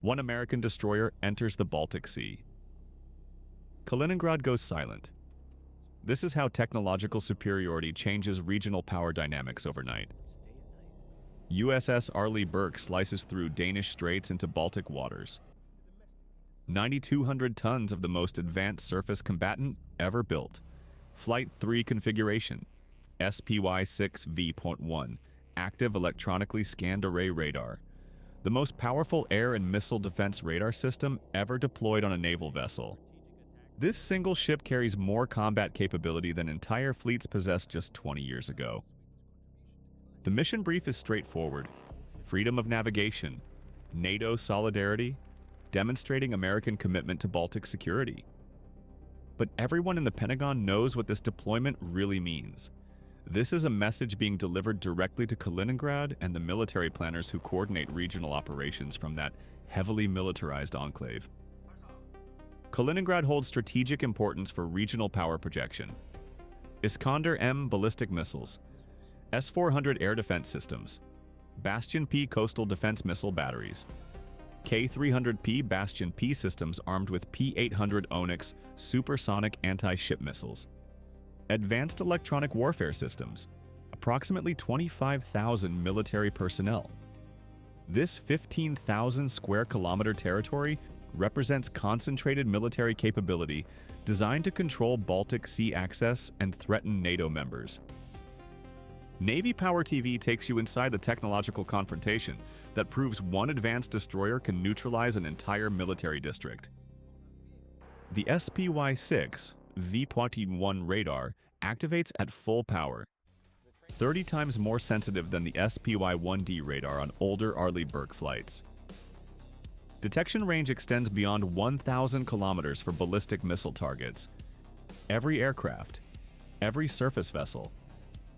One American destroyer enters the Baltic Sea. Kaliningrad goes silent. This is how technological superiority changes regional power dynamics overnight. USS Arleigh Burke slices through Danish straits into Baltic waters. 9,200 tons of the most advanced surface combatant ever built. Flight 3 configuration, SPY-6V.1, active electronically scanned array radar. The most powerful air and missile defense radar system ever deployed on a naval vessel. This single ship carries more combat capability than entire fleets possessed just 20 years ago. The mission brief is straightforward: freedom of navigation, NATO solidarity, demonstrating American commitment to Baltic security. But everyone in the Pentagon knows what this deployment really means. This is a message being delivered directly to Kaliningrad and the military planners who coordinate regional operations from that heavily militarized enclave. Kaliningrad holds strategic importance for regional power projection. Iskander-M ballistic missiles, S-400 air defense systems, Bastion P coastal defense missile batteries, K-300P Bastion P systems armed with P-800 Oniks supersonic anti-ship missiles, advanced electronic warfare systems, approximately 25,000 military personnel. This 15,000 square kilometer territory represents concentrated military capability designed to control Baltic Sea access and threaten NATO members. Navy Power TV takes you inside the technological confrontation that proves one advanced destroyer can neutralize an entire military district. The SPY-6 V.1 radar activates at full power, 30 times more sensitive than the SPY-1D radar on older Arleigh Burke flights. Detection range extends beyond 1,000 kilometers for ballistic missile targets. Every aircraft, every surface vessel,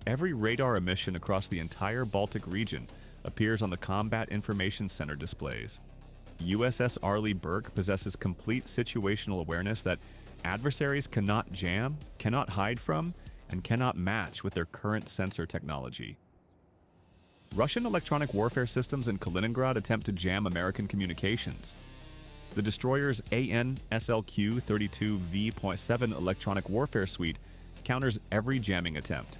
every radar emission across the entire Baltic region appears on the Combat Information Center displays. USS Arleigh Burke possesses complete situational awareness that adversaries cannot jam, cannot hide from, and cannot match with their current sensor technology. Russian electronic warfare systems in Kaliningrad attempt to jam American communications. The destroyer's AN/SLQ-32V.7 electronic warfare suite counters every jamming attempt.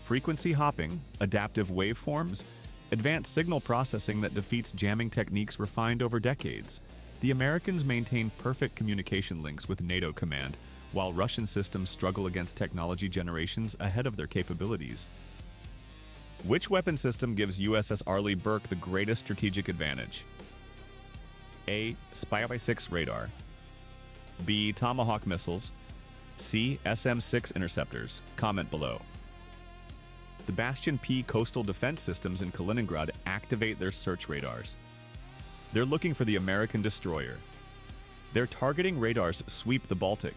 Frequency hopping, adaptive waveforms, advanced signal processing that defeats jamming techniques refined over decades. The Americans maintain perfect communication links with NATO command, while Russian systems struggle against technology generations ahead of their capabilities. Which weapon system gives USS Arleigh Burke the greatest strategic advantage? A. Spy-by-6 radar. B. Tomahawk missiles. C. SM-6 interceptors. Comment below. The Bastion P coastal defense systems in Kaliningrad activate their search radars. They're looking for the American destroyer. Their targeting radars sweep the Baltic,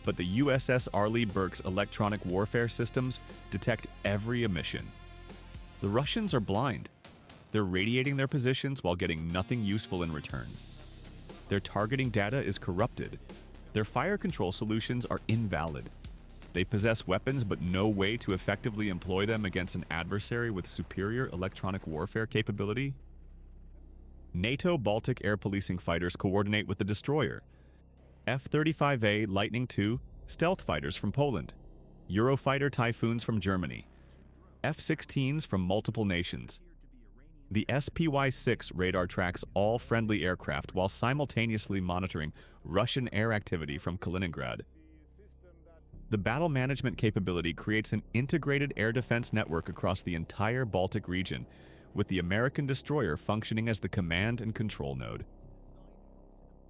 but the USS Arleigh Burke's electronic warfare systems detect every emission. The Russians are blind. They're radiating their positions while getting nothing useful in return. Their targeting data is corrupted. Their fire control solutions are invalid. They possess weapons but no way to effectively employ them against an adversary with superior electronic warfare capability. NATO Baltic air policing fighters coordinate with the destroyer. F-35A Lightning II stealth fighters from Poland, Eurofighter Typhoons from Germany, F-16s from multiple nations. The SPY-6 radar tracks all friendly aircraft while simultaneously monitoring Russian air activity from Kaliningrad. The battle management capability creates an integrated air defense network across the entire Baltic region, with the American destroyer functioning as the command and control node.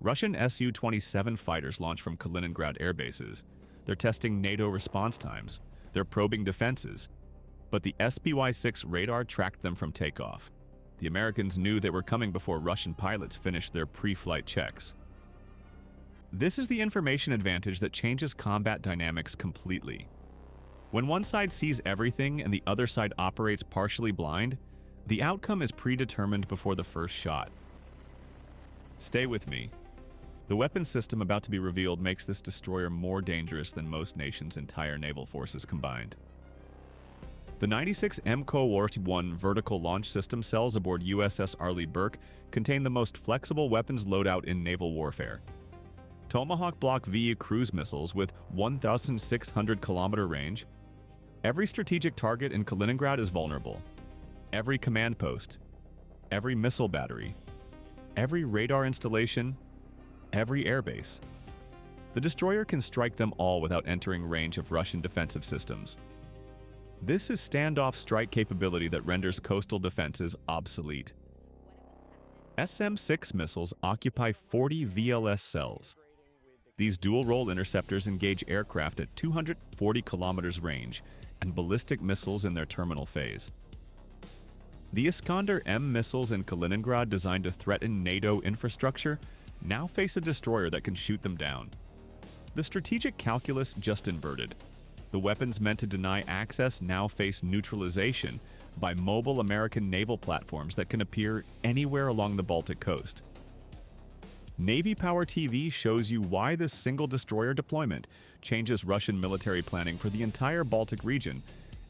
Russian Su-27 fighters launch from Kaliningrad air bases. They're testing NATO response times. They're probing defenses. But the SPY-6 radar tracked them from takeoff. The Americans knew they were coming before Russian pilots finished their pre-flight checks. This is the information advantage that changes combat dynamics completely. When one side sees everything and the other side operates partially blind, the outcome is predetermined before the first shot. Stay with me. The weapon system about to be revealed makes this destroyer more dangerous than most nations' entire naval forces combined. The 96 MCO-1 vertical launch system cells aboard USS Arleigh Burke contain the most flexible weapons loadout in naval warfare. Tomahawk Block V cruise missiles with 1,600-kilometer range. Every strategic target in Kaliningrad is vulnerable. Every command post, every missile battery, every radar installation, every airbase. The destroyer can strike them all without entering range of Russian defensive systems. This is standoff strike capability that renders coastal defenses obsolete. SM-6 missiles occupy 40 VLS cells. These dual-role interceptors engage aircraft at 240 kilometers range and ballistic missiles in their terminal phase. The Iskander-M missiles in Kaliningrad designed to threaten NATO infrastructure now face a destroyer that can shoot them down. The strategic calculus just inverted. The weapons meant to deny access now face neutralization by mobile American naval platforms that can appear anywhere along the Baltic coast. Navy Power TV shows you why this single destroyer deployment changes Russian military planning for the entire Baltic region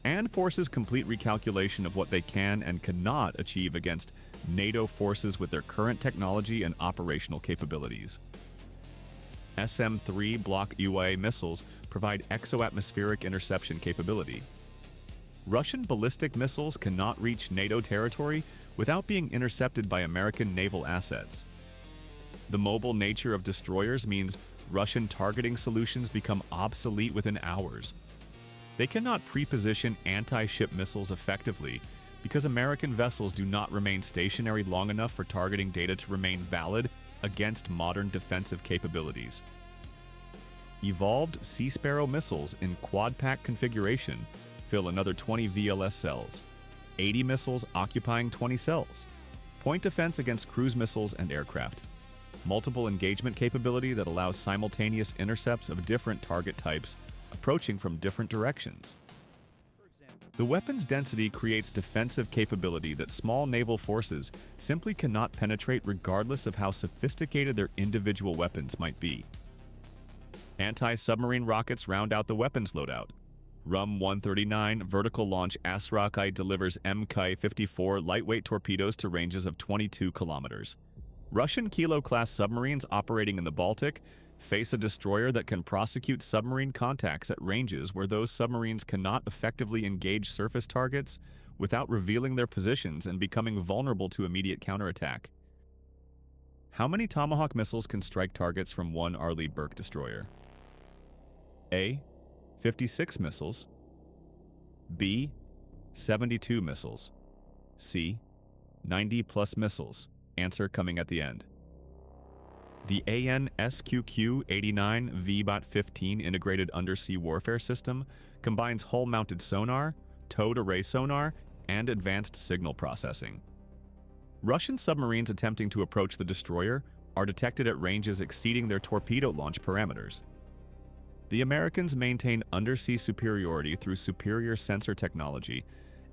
and forces complete recalculation of what they can and cannot achieve against NATO forces with their current technology and operational capabilities. SM-3 Block UA missiles provide exoatmospheric interception capability. Russian ballistic missiles cannot reach NATO territory without being intercepted by American naval assets. The mobile nature of destroyers means Russian targeting solutions become obsolete within hours. They cannot pre-position anti-ship missiles effectively because American vessels do not remain stationary long enough for targeting data to remain valid against modern defensive capabilities. Evolved Sea Sparrow missiles in quad-pack configuration fill another 20 VLS cells, 80 missiles occupying 20 cells, point defense against cruise missiles and aircraft, multiple engagement capability that allows simultaneous intercepts of different target types approaching from different directions. The weapons density creates defensive capability that small naval forces simply cannot penetrate regardless of how sophisticated their individual weapons might be. Anti-submarine rockets round out the weapons loadout. RUM-139 vertical launch Asrakai delivers MK-54 lightweight torpedoes to ranges of 22 kilometers. Russian Kilo-class submarines operating in the Baltic face a destroyer that can prosecute submarine contacts at ranges where those submarines cannot effectively engage surface targets without revealing their positions and becoming vulnerable to immediate counterattack. How many Tomahawk missiles can strike targets from one Arleigh Burke destroyer? A. 56 missiles. B. 72 missiles. C. 90+ missiles. Answer coming at the end. The AN/SQQ-89 VBOT-15 integrated undersea warfare system combines hull-mounted sonar, towed array sonar, and advanced signal processing. Russian submarines attempting to approach the destroyer are detected at ranges exceeding their torpedo launch parameters. The Americans maintain undersea superiority through superior sensor technology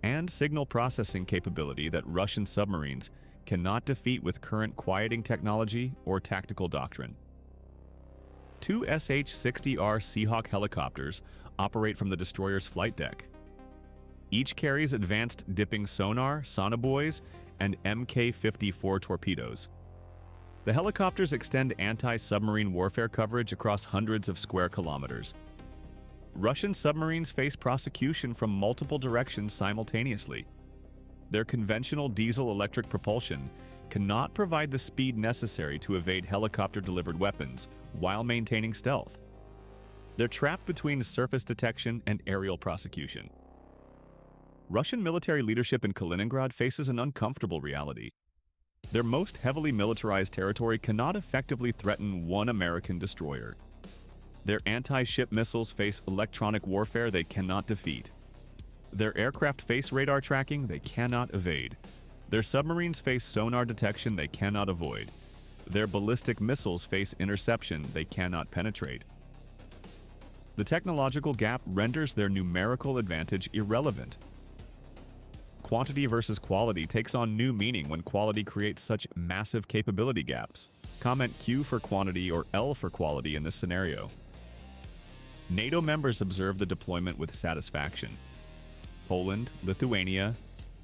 and signal processing capability that Russian submarines cannot defeat with current quieting technology or tactical doctrine. Two SH-60R Seahawk helicopters operate from the destroyer's flight deck. Each carries advanced dipping sonar, sonobuoys, and MK-54 torpedoes. The helicopters extend anti-submarine warfare coverage across hundreds of square kilometers. Russian submarines face prosecution from multiple directions simultaneously. Their conventional diesel-electric propulsion cannot provide the speed necessary to evade helicopter-delivered weapons while maintaining stealth. They're trapped between surface detection and aerial prosecution. Russian military leadership in Kaliningrad faces an uncomfortable reality. Their most heavily militarized territory cannot effectively threaten one American destroyer. Their anti-ship missiles face electronic warfare they cannot defeat. Their aircraft face radar tracking they cannot evade. Their submarines face sonar detection they cannot avoid. Their ballistic missiles face interception they cannot penetrate. The technological gap renders their numerical advantage irrelevant. Quantity versus quality takes on new meaning when quality creates such massive capability gaps. Comment Q for quantity or L for quality in this scenario. NATO members observe the deployment with satisfaction. Poland, Lithuania,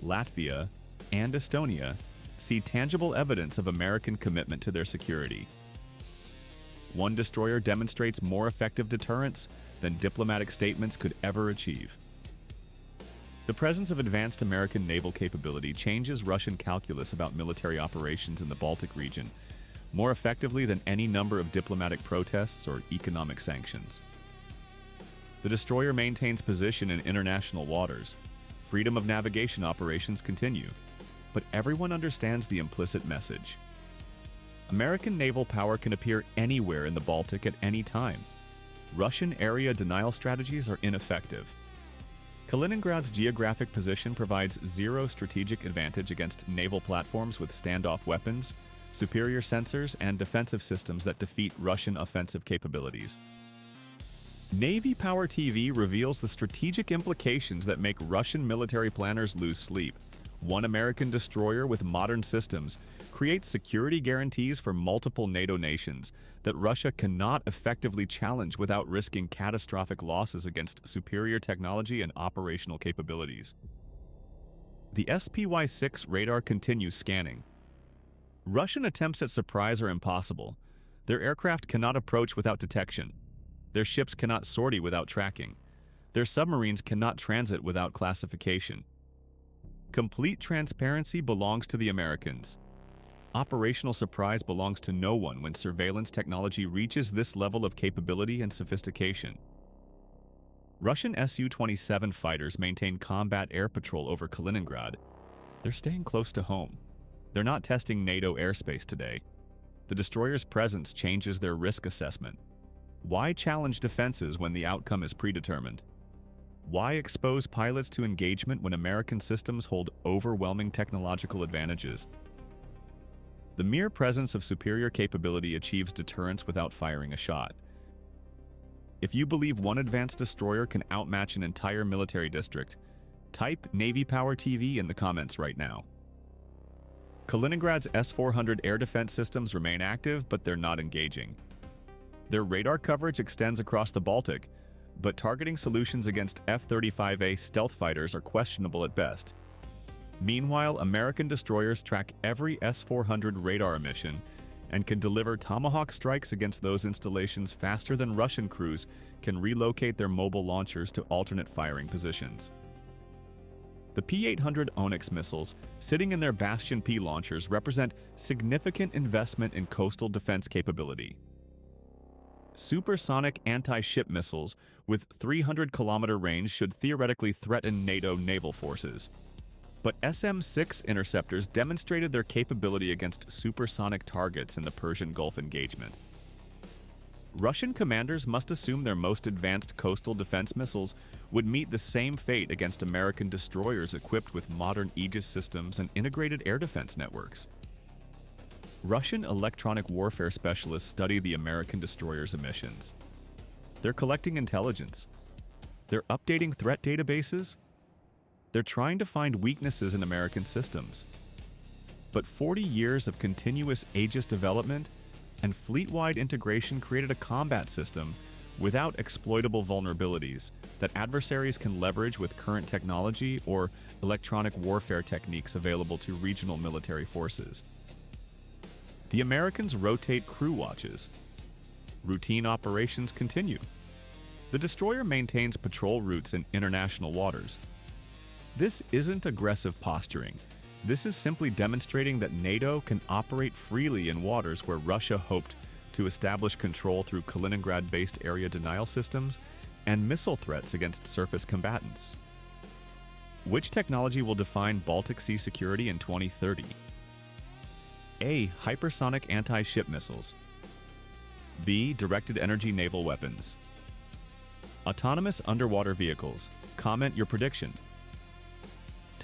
Latvia, and Estonia see tangible evidence of American commitment to their security. One destroyer demonstrates more effective deterrence than diplomatic statements could ever achieve. The presence of advanced American naval capability changes Russian calculus about military operations in the Baltic region more effectively than any number of diplomatic protests or economic sanctions. The destroyer maintains position in international waters. Freedom of navigation operations continue, but everyone understands the implicit message. American naval power can appear anywhere in the Baltic at any time. Russian area denial strategies are ineffective. Kaliningrad's geographic position provides zero strategic advantage against naval platforms with standoff weapons, superior sensors, and defensive systems that defeat Russian offensive capabilities. Navy Power TV reveals the strategic implications that make Russian military planners lose sleep. One American destroyer with modern systems creates security guarantees for multiple NATO nations that Russia cannot effectively challenge without risking catastrophic losses against superior technology and operational capabilities. The SPY-6 radar continues scanning. Russian attempts at surprise are impossible. Their aircraft cannot approach without detection. Their ships cannot sortie without tracking. Their submarines cannot transit without classification. Complete transparency belongs to the Americans. Operational surprise belongs to no one when surveillance technology reaches this level of capability and sophistication. Russian Su-27 fighters maintain combat air patrol over Kaliningrad. They're staying close to home. They're not testing NATO airspace today. The destroyer's presence changes their risk assessment. Why challenge defenses when the outcome is predetermined? Why expose pilots to engagement when American systems hold overwhelming technological advantages? The mere presence of superior capability achieves deterrence without firing a shot. If you believe one advanced destroyer can outmatch an entire military district, type Navy Power TV in the comments right now. Kaliningrad's S-400 air defense systems remain active, but they're not engaging. Their radar coverage extends across the Baltic, but targeting solutions against F-35A stealth fighters are questionable at best. Meanwhile, American destroyers track every S-400 radar emission and can deliver Tomahawk strikes against those installations faster than Russian crews can relocate their mobile launchers to alternate firing positions. The P-800 Oniks missiles sitting in their Bastion P launchers represent significant investment in coastal defense capability. Supersonic anti-ship missiles with 300-kilometer range should theoretically threaten NATO naval forces. But SM-6 interceptors demonstrated their capability against supersonic targets in the Persian Gulf engagement. Russian commanders must assume their most advanced coastal defense missiles would meet the same fate against American destroyers equipped with modern Aegis systems and integrated air defense networks. Russian electronic warfare specialists study the American destroyers' emissions. They're collecting intelligence. They're updating threat databases. They're trying to find weaknesses in American systems. But 40 years of continuous Aegis development and fleet-wide integration created a combat system without exploitable vulnerabilities that adversaries can leverage with current technology or electronic warfare techniques available to regional military forces. The Americans rotate crew watches. Routine operations continue. The destroyer maintains patrol routes in international waters. This isn't aggressive posturing. This is simply demonstrating that NATO can operate freely in waters where Russia hoped to establish control through Kaliningrad-based area denial systems and missile threats against surface combatants. Which technology will define Baltic Sea security in 2030? A. Hypersonic anti-ship missiles. B. Directed energy naval weapons. Autonomous underwater vehicles. Comment your prediction.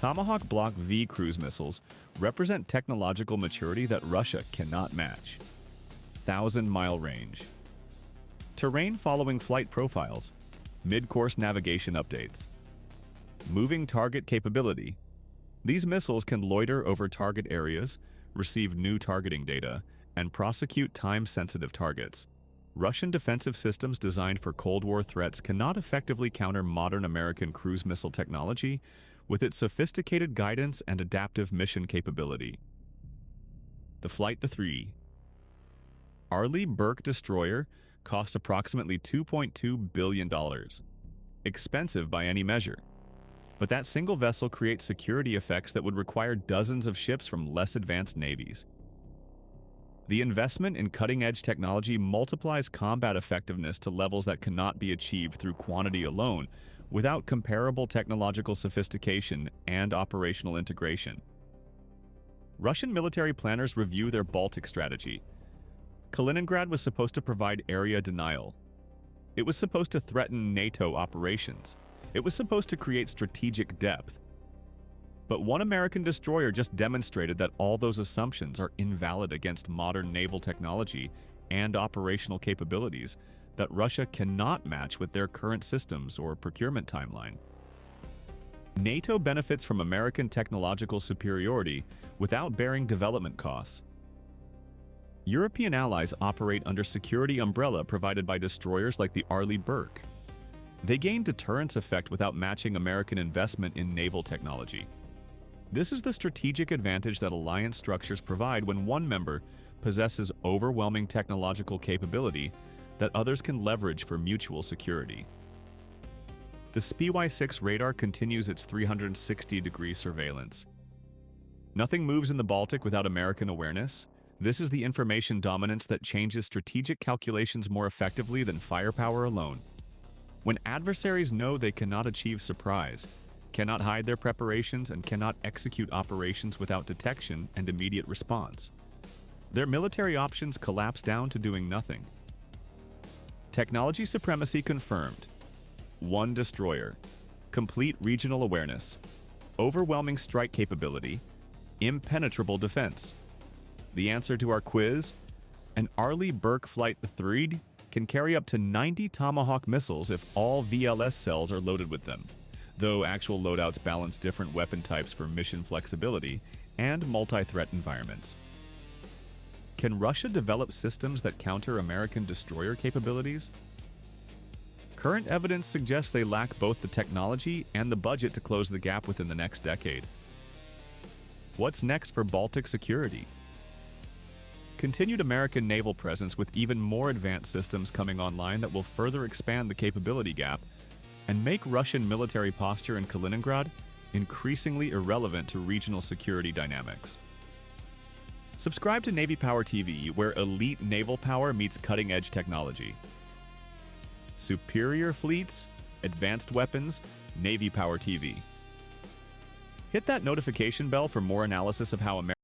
Tomahawk Block V cruise missiles represent technological maturity that Russia cannot match. 1,000-mile range. Terrain following flight profiles. Mid-course navigation updates. Moving target capability. These missiles can loiter over target areas, receive new targeting data, and prosecute time-sensitive targets. Russian defensive systems designed for Cold War threats cannot effectively counter modern American cruise missile technology with its sophisticated guidance and adaptive mission capability. The Flight III Arleigh Burke destroyer costs approximately $2.2 billion. Expensive by any measure. But that single vessel creates security effects that would require dozens of ships from less advanced navies. The investment in cutting-edge technology multiplies combat effectiveness to levels that cannot be achieved through quantity alone without comparable technological sophistication and operational integration. Russian military planners review their Baltic strategy. Kaliningrad was supposed to provide area denial. It was supposed to threaten NATO operations. It was supposed to create strategic depth. But one American destroyer just demonstrated that all those assumptions are invalid against modern naval technology and operational capabilities that Russia cannot match with their current systems or procurement timeline. NATO benefits from American technological superiority without bearing development costs. European allies operate under security umbrella provided by destroyers like the Arleigh Burke. They gain deterrence effect without matching American investment in naval technology. This is the strategic advantage that alliance structures provide when one member possesses overwhelming technological capability that others can leverage for mutual security. The SPY-6 radar continues its 360-degree surveillance. Nothing moves in the Baltic without American awareness. This is the information dominance that changes strategic calculations more effectively than firepower alone. When adversaries know they cannot achieve surprise, cannot hide their preparations, and cannot execute operations without detection and immediate response, their military options collapse down to doing nothing. Technology supremacy confirmed. One destroyer, complete regional awareness, overwhelming strike capability, impenetrable defense. The answer to our quiz? An Arleigh Burke Flight III can carry up to 90 Tomahawk missiles if all VLS cells are loaded with them, though actual loadouts balance different weapon types for mission flexibility and multi-threat environments. Can Russia develop systems that counter American destroyer capabilities? Current evidence suggests they lack both the technology and the budget to close the gap within the next decade. What's next for Baltic security? Continued American naval presence with even more advanced systems coming online that will further expand the capability gap and make Russian military posture in Kaliningrad increasingly irrelevant to regional security dynamics. Subscribe to Navy Power TV, where elite naval power meets cutting-edge technology. Superior fleets, advanced weapons, Navy Power TV. Hit that notification bell for more analysis of how America